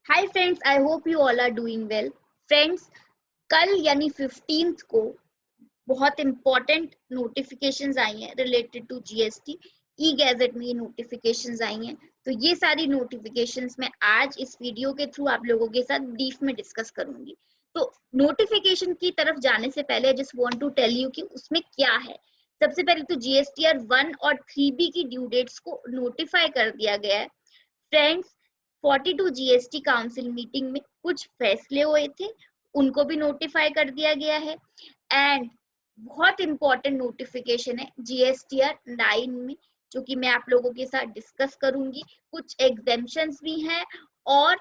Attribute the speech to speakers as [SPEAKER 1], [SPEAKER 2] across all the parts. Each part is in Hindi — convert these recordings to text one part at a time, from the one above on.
[SPEAKER 1] Hi friends, I hope you all are doing well. Friends, कल यानी 15th को बहुत इंपॉर्टेंट नोटिफिकेशंस आई हैं related to GST. E gazette में ये नोटिफिकेशंस आई हैं, तो ये सारी नोटिफिकेशंस मैं आज इस वीडियो के थ्रू आप लोगों के साथ ब्रीफ में डिस्कस करूंगी। तो नोटिफिकेशन की तरफ जाने से पहले I just want to tell you कि उसमें क्या है। सबसे पहले तो जीएसटीआर 1 और 3B की ड्यू डेट्स को नोटिफाई कर दिया गया है। फ्रेंड्स, 42 जीएसटी काउंसिल मीटिंग में कुछ फैसले हुए थे, उनको भी नोटिफाई कर दिया गया है। एंड बहुत इंपॉर्टेंट नोटिफिकेशन है जीएसटीआर 9 में, जो कि मैं आप लोगों के साथ डिस्कस करूंगी। कुछ एग्जेम्पशंस भी हैं और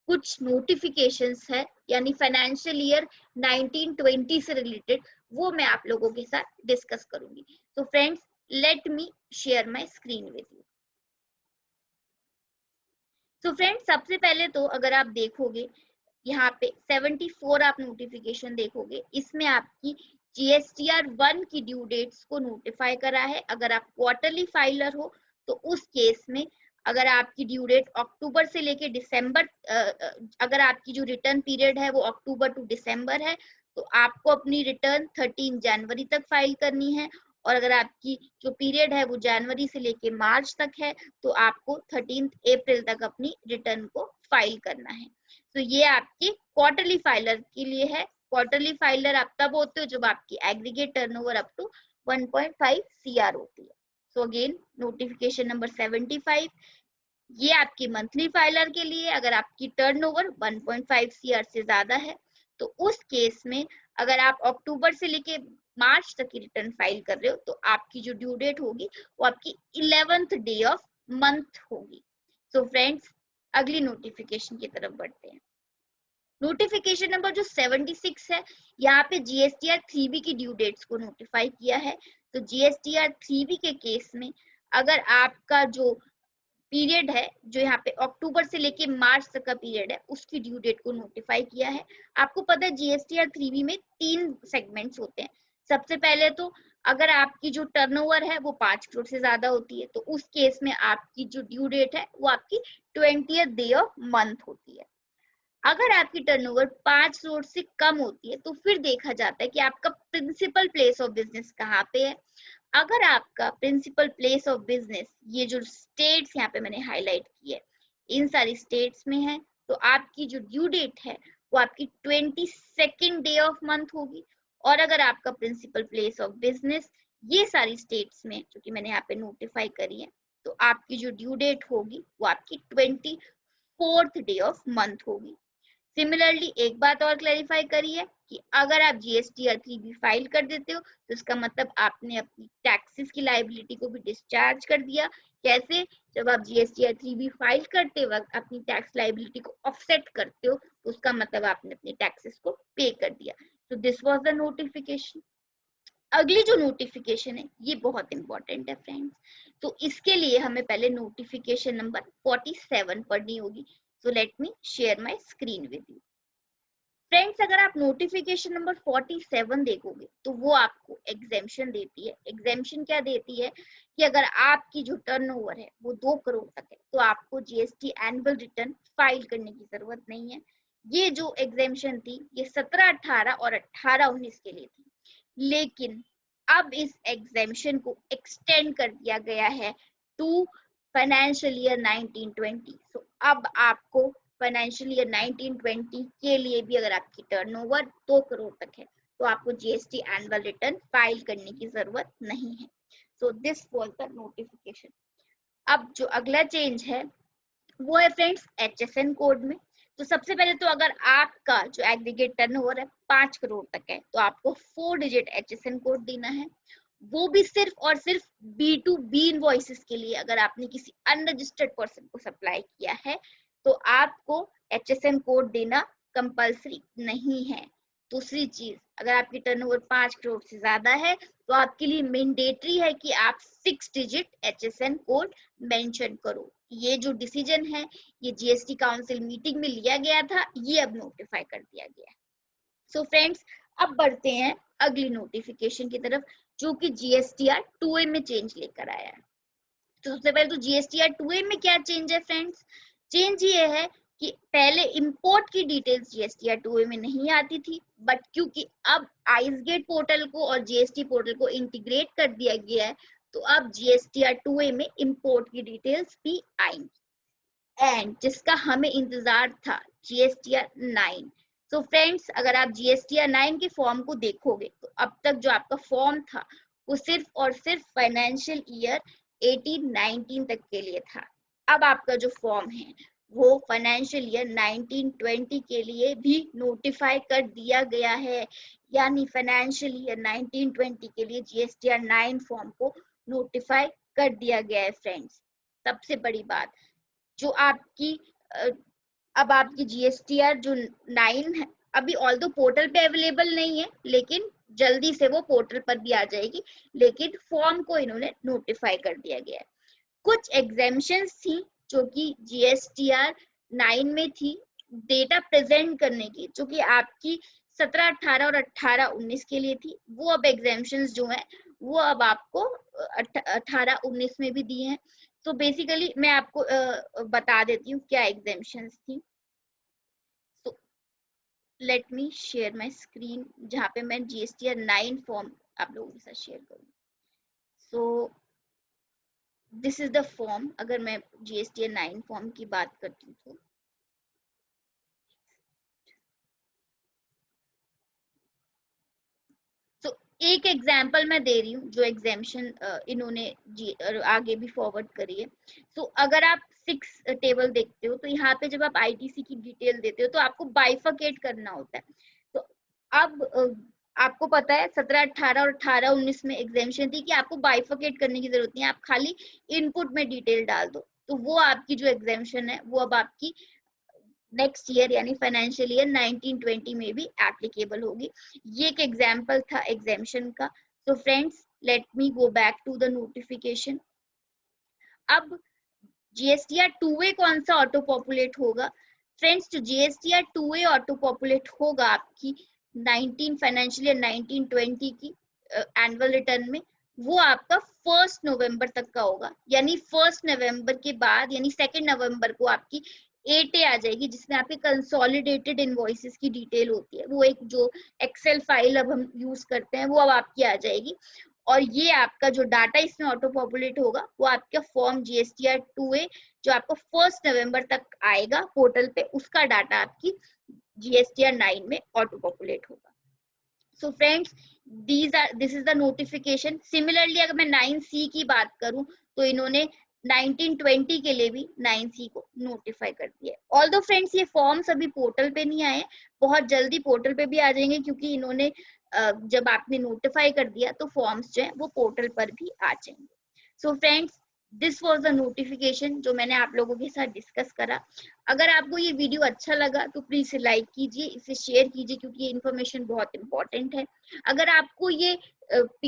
[SPEAKER 1] कुछ नोटिफिकेशंस है, यानी फाइनेंशियल ईयर 1920 से रिलेटेड, वो मैं आप लोगों के साथ डिस्कस करूंगी। तो friends, let me share my screen with you. तो फ्रेंड्स, सबसे पहले तो अगर आप देखोगे यहाँ पे 74 आप नोटिफिकेशन देखोगे, इसमें आपकी जीएसटीआर 1 की ड्यू डेट्स को नोटिफाई करा है। अगर आप क्वार्टरली फाइलर हो तो उस केस में अगर आपकी ड्यू डेट अक्टूबर से लेके दिसंबर, अगर आपकी जो रिटर्न पीरियड है वो अक्टूबर टू दिसंबर है, तो आपको अपनी रिटर्न 13 जनवरी तक फाइल करनी है। और अगर आपकी जो पीरियड है वो जनवरी से लेके मार्च तक है, तो आपको 13 अप्रैल तक अपनी रिटर्न को फाइल करना है। तो ये आपके क्वार्टरली फाइलर के लिए है। क्वार्टरली फाइलर आप तब होते हो जब आपकी aggregate turnover up to 1.5 CR होती है। सो अगेन नोटिफिकेशन नंबर 75, ये आपकी मंथली फाइलर के लिए। अगर आपकी टर्नओवर 1.5 CR से ज्यादा है, तो उस केस में अगर आप अक्टूबर से लेके मार्च तक की रिटर्न फाइल कर रहे हो, तो आपकी जो ड्यू डेट होगी वो आपकी 11th डे ऑफ मंथ होगी। सो फ्रेंड्स, अगली नोटिफिकेशन की तरफ बढ़ते हैं। नोटिफिकेशन नंबर जो 76 है, यहाँ पे जीएसटीआर 3B की ड्यू डेट्स को नोटिफाई किया है। तो जीएसटीआर 3B के केस में अगर आपका जो पीरियड है, जो यहाँ पे अक्टूबर से लेके मार्च तक का पीरियड है, उसकी ड्यू डेट को नोटिफाई किया है। आपको पता है जीएसटीआर 3B में 3 सेगमेंट्स होते हैं। सबसे पहले तो अगर आपकी जो टर्नओवर है वो 5 करोड़ से ज्यादा होती है, तो उस केस में आपकी जो ड्यू डेट है वो आपकी 20th डे ऑफ मंथ होती है। अगर आपकी टर्नओवर 5 करोड़ से कम होती है, तो फिर देखा जाता है कि आपका प्रिंसिपल प्लेस ऑफ बिजनेस कहाँ पे है। अगर आपका प्रिंसिपल प्लेस ऑफ बिजनेस, ये जो स्टेट्स यहाँ पे मैंने हाईलाइट की है, इन सारी स्टेट्स में है, तो आपकी जो ड्यू डेट है वो आपकी 22nd डे ऑफ मंथ होगी। और अगर आपका प्रिंसिपल प्लेस ऑफ बिजनेस ये सारी स्टेट्स में, जो कि मैंने यहाँ पे नोटिफाई करी है, तो आपकी जो ड्यू डेट होगी वो आपकी 24th डे ऑफ मंथ होगी। सिमिलरली एक बात और क्लैरिफाई करी है कि अगर आप जीएसटीआर 3B फाइल कर देते हो, तो इसका मतलब आपने अपनी टैक्सेस की लायबिलिटी को भी डिस्चार्ज कर दिया। कैसे? जब आप जीएसटीआर 3B फाइल करते वक्त अपनी टैक्स लायबिलिटी को ऑफसेट करते हो, तो उसका मतलब आपने अपनी टैक्सेस को पे कर दिया। तो दिस वाज द नोटिफिकेशन। अगली जो नोटिफिकेशन है ये बहुत इंपॉर्टेंट है फ्रेंड्स, तो इसके लिए हमें पहले नोटिफिकेशन नंबर 47 पढ़नी होगी। So let me share my screen with you. Friends, अगर आप नोटिफिकेशन नंबर 47 देखोगे, तो वो आपको एग्जेम्पशन देती है। एग्जेम्पशन क्या देती है कि अगर आपकी जो टर्नओवर है वो 2 करोड़ तक है, तो आपको जीएसटी एनुअल रिटर्न फाइल करने की जरूरत नहीं है। ये जो एग्जेम्पशन थी ये 17, 18 और 18, 19 के लिए थी, लेकिन अब इस एग्जेम्पशन को एक्सटेंड कर दिया गया है टू फाइनेंशियल ईयर 1920। सो अब आपको फाइनेंशियल ईयर 1920 के लिए भी अगर आपकी टर्नओवर 2 करोड़ तक है, तो आपको जीएसटी एनुअल रिटर्न फाइल करने की जरूरत नहीं है। So this was the notification. अब जो अगला चेंज है वो है फ्रेंड्स एचएसएन कोड में। तो सबसे पहले तो अगर आपका जो एग्रीगेट टर्नओवर है 5 करोड़ तक है, तो आपको 4 डिजिट एचएसएन कोड देना है। वो भी सिर्फ और सिर्फ B2B इनवॉइसेस के लिए। अगर आपने किसी अनरजिस्टर्ड पर्सन को सप्लाई किया है, तो आपको एचएसएन कोड देना कंपल्सरी नहीं है। दूसरी चीज, अगर आपकी टर्नओवर 5 करोड़ से ज्यादा है, तो आपके लिए मैंडेटरी है कि आप 6 डिजिट एचएसएन कोड मेंशन करो। ये जो डिसीजन है ये जीएसटी काउंसिल मीटिंग में लिया गया था, ये अब नोटिफाई कर दिया गया है। सो फ्रेंड्स, अब बढ़ते हैं अगली नोटिफिकेशन की तरफ, जो कि जीएसटीआर 2A में चेंज लेकर आया है। तो सबसे पहले तो जीएसटीआर 2A में क्या चेंज है फ्रेंड्स? चेंज ये है कि पहले इंपोर्ट की डिटेल्स जीएसटीआर 2A में नहीं आती थी, बट क्योंकि अब आइसगेट पोर्टल को और जीएसटी पोर्टल को इंटीग्रेट कर दिया गया है, तो अब जीएसटीआर 2A में इंपोर्ट की डिटेल्स भी आएंगी। एंड जिसका हमें इंतजार था, जीएसटीआर 9। सो फ्रेंड्स, अगर आप जीएसटीआर 9 के फॉर्म को देखोगे तो अब तक जो आपका फॉर्म था वो सिर्फ और सिर्फ फाइनेंशियल ईयर 18-19 तक के लिए था। अब आपका जो फॉर्म है वो फाइनेंशियल ईयर 19-20 के लिए भी नोटिफाई कर दिया गया है, यानी फाइनेंशियल ईयर 19-20 के लिए जीएसटीआर 9 फॉर्म को नोटिफाई कर दिया गया है। फ्रेंड्स, सबसे बड़ी बात जो आपकी अब आपकी जीएसटीआर जो 9 है, अभी ऑल्दो पोर्टल पे अवेलेबल नहीं है, लेकिन जल्दी से वो पोर्टल पर भी आ जाएगी, लेकिन फॉर्म को इन्होंने नोटिफाई कर दिया गया है। कुछ एग्जेम्पशंस थी जो कि जीएसटीआर 9 में थी डेटा प्रेजेंट करने की, जो कि आपकी 17-18 और 18-19 के लिए थी। वो अब एग्जेम्पशंस जो है वो अब आपको 18-19 में भी दिए हैं। तो बेसिकली मैं आपको बता देती हूँ क्या एग्जेम्पशंस थी। तो let me share my screen, जहाँ पे मैं जीएसटीआर 9 फॉर्म आप लोगों के साथ शेयर करूँ। So this is the form. अगर मैं जीएसटीआर 9 फॉर्म की बात करती हूँ तो एक एग्जाम्पल मैं दे रही हूँ जो एग्जामेशन इन्होंने आगे भी फॉरवर्ड करी है। तो अगर आप 6 टेबल देखते हो तो यहाँ पे जब आप आईटीसी की डिटेल देते हो तो आपको बाइफरकेट करना होता है। तो अब आपको पता है 17-18 और 18-19 में एग्जामेशन थी कि आपको बाइफरकेट करने की जरूरत नहीं है, आप खाली इनपुट में डिटेल डाल दो। तो वो आपकी जो एग्जामेशन है वो अब आपकी नेक्स्ट ईयर यानी फाइनेंशियल ईयर 19-20 में भी एप्लीकेबल होगी। ये एक एग्जाम्पल था एग्जामेशन का। तो friends, let me go back to the notification. अब जीएसटीआर 2A कौन सा ऑटो पॉपुलेट होगा? फ्रेंड्स, जो जीएसटीआर 2A ऑटो पॉपुलेट होगा आपकी 19 फाइनेंशियल ईयर 19-20 की एनुअल रिटर्न में, वो आपका 1 नवंबर तक का होगा। यानी 1 नवंबर के बाद यानी 2 नवंबर को आपकी 8A आ जाएगी, जिसमें आपके कंसोलिडेटेड इनवॉइसेस की डिटेल होती है। वो एक जो एक्सेल फाइल अब हम यूज करते हैं वो अब आपकी आ जाएगी। और ये आपका जो डाटा इसमें ऑटो पॉपुलेट होगा वो आपका फॉर्म जीएसटीआर 2A जो आपको 1 नवंबर तक आएगा पोर्टल पे, उसका डाटा आपकी जीएसटीआर 9 में ऑटो पॉपुलेट होगा। So friends, this is the notification. Similarly अगर मैं 9C की बात करूं तो इन्होंने 19-20 के लिए भी 9C को नोटिफाई कर दिया है। ऑल्दो फ्रेंड्स, ये फॉर्म्स अभी पोर्टल पे नहीं आए, बहुत जल्दी पोर्टल पे भी आ जाएंगे, क्योंकि इन्होंने जब आपने नोटिफाई कर दिया तो फॉर्म्स जो है वो पोर्टल पर भी आ जाएंगे। So friends, this was the notification जो मैंने आप लोगों के साथ डिस्कस करा। अगर आपको ये वीडियो अच्छा लगा तो प्लीज इसे लाइक कीजिए, इसे शेयर कीजिए, क्योंकि ये इन्फॉर्मेशन बहुत इंपॉर्टेंट है। अगर आपको ये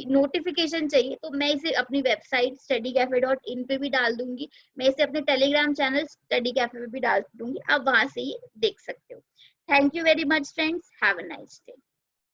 [SPEAKER 1] नोटिफिकेशन चाहिए तो मैं इसे अपनी वेबसाइट studycafe.in पे भी डाल दूंगी। मैं इसे अपने टेलीग्राम चैनल स्टडी कैफे पे भी डाल दूंगी, आप वहां से ये देख सकते हो। Thank you very much friends, have a nice day.